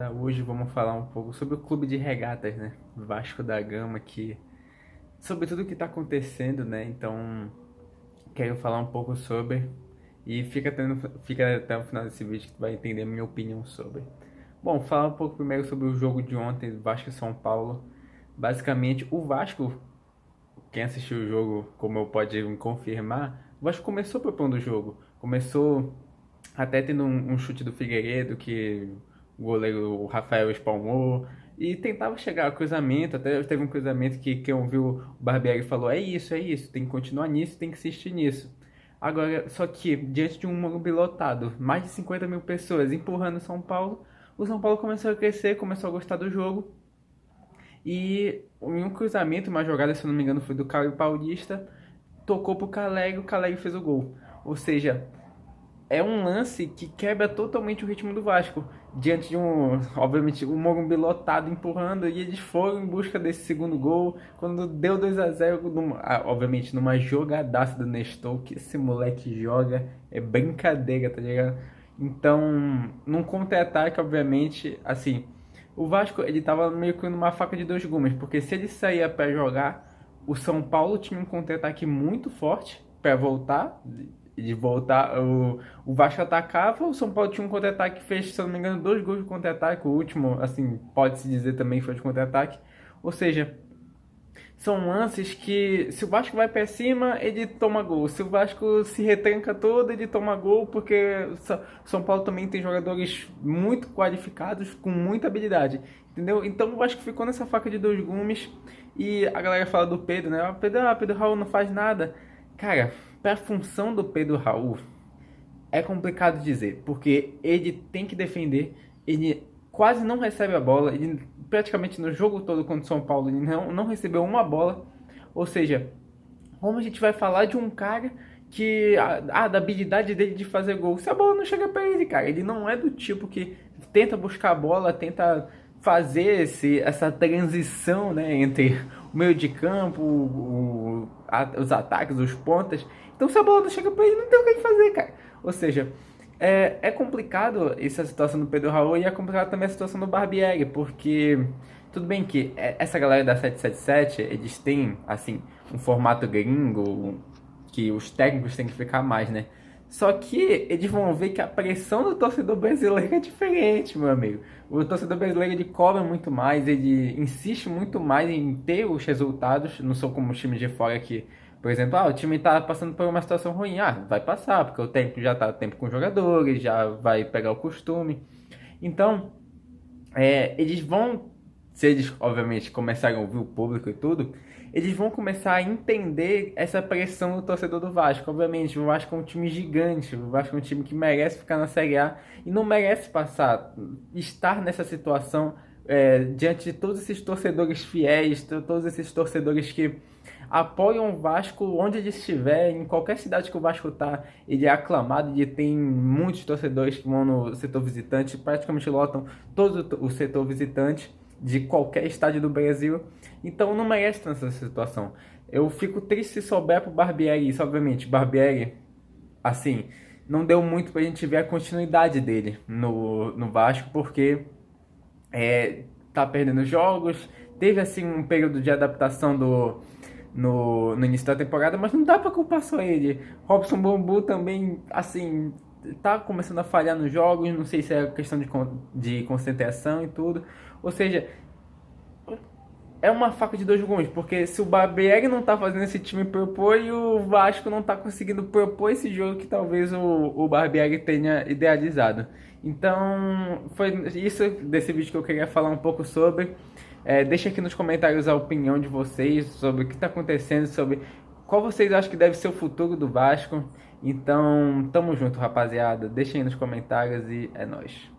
Hoje vamos falar um pouco sobre o clube de regatas, né? Vasco da Gama, sobre tudo que está acontecendo, né? Então, quero falar um pouco sobre e fica até o final desse vídeo que tu vai entender a minha opinião sobre. Bom, falar um pouco primeiro sobre o jogo de ontem, Vasco e São Paulo. Basicamente, o Vasco, quem assistiu o jogo, como eu pode me confirmar, o Vasco começou propondo o jogo. Começou até tendo um chute do Figueiredo que o goleiro o Rafael espalmou e tentava chegar ao cruzamento. Até teve um cruzamento que quem ouviu o Barbieri falou: é isso, tem que continuar nisso, tem que insistir nisso. Agora, só que diante de um Morumbi lotado, mais de 50 mil pessoas empurrando o São Paulo começou a crescer, começou a gostar do jogo. E em um cruzamento, uma jogada, se eu não me engano, foi do Caio Paulista, tocou pro Calegari, o Calegari fez o gol. Ou seja, é um lance que quebra totalmente o ritmo do Vasco. Diante de obviamente, um Morumbi lotado empurrando, e eles foram em busca desse segundo gol. Quando deu 2-0, obviamente, numa jogadaça do Nestor, que esse moleque joga, é brincadeira, tá ligado? Então, num contra-ataque, obviamente, assim, o Vasco, ele tava meio que numa faca de dois gumes, porque se ele saía para jogar, o São Paulo tinha um contra-ataque muito forte para voltar, de voltar, o Vasco atacava, o São Paulo tinha um contra-ataque que fez, se eu não me engano, dois gols de contra-ataque, o último, assim, pode-se dizer também que foi de contra-ataque. Ou seja, são lances que, se o Vasco vai para cima, ele toma gol. Se o Vasco se retranca todo, ele toma gol, porque o São Paulo também tem jogadores muito qualificados, com muita habilidade, entendeu? Então o Vasco ficou nessa faca de dois gumes, e a galera fala do Pedro, né? Pedro Raul não faz nada. Cara, para a função do Pedro Raul, é complicado dizer, porque ele tem que defender, ele quase não recebe a bola, ele praticamente no jogo todo contra o São Paulo ele não recebeu uma bola, ou seja, como a gente vai falar de um cara que, da habilidade dele de fazer gol, se a bola não chega para ele, cara, ele não é do tipo que tenta buscar a bola, tenta fazer essa transição, né, entre o meio de campo, os ataques, os pontas. Então, se a bola não chega para ele, não tem o que fazer, cara. Ou seja, é complicado essa situação do Pedro Raul, e é complicado também a situação do Barbieri, porque tudo bem que essa galera da 777, eles têm, assim, um formato gringo, que os técnicos têm que ficar mais, né? Só que eles vão ver que a pressão do torcedor brasileiro é diferente, meu amigo. O torcedor brasileiro, ele cobra muito mais, ele insiste muito mais em ter os resultados. Não são como os times de fora que, por exemplo, o time tá passando por uma situação ruim. Vai passar, porque o tempo já tá tempo com os jogadores, já vai pegar o costume. Então, eles vão, se eles obviamente começarem a ouvir o público e tudo, eles vão começar a entender essa pressão do torcedor do Vasco. Obviamente, o Vasco é um time gigante, o Vasco é um time que merece ficar na Série A e não merece estar nessa situação diante de todos esses torcedores fiéis, todos esses torcedores que apoiam o Vasco onde ele estiver, em qualquer cidade que o Vasco está, ele é aclamado, ele tem muitos torcedores que vão no setor visitante, praticamente lotam todo o setor visitante de qualquer estádio do Brasil, então não merece estar nessa situação. Eu fico triste se souber pro Barbieri isso, obviamente, Barbieri, assim, não deu muito pra gente ver a continuidade dele no Vasco, porque tá perdendo jogos, teve assim um período de adaptação no início da temporada, mas não dá pra culpar só ele. Robson Bambu também, assim, tá começando a falhar nos jogos, não sei se é questão de concentração e tudo. Ou seja, é uma faca de dois gumes, porque se o Barbieri não tá fazendo esse time propor e o Vasco não tá conseguindo propor esse jogo que talvez o Barbieri tenha idealizado. Então, foi isso desse vídeo que eu queria falar um pouco sobre. Deixa aqui nos comentários a opinião de vocês sobre o que está acontecendo, sobre qual vocês acham que deve ser o futuro do Vasco. Então, tamo junto, rapaziada. Deixa aí nos comentários e é nóis.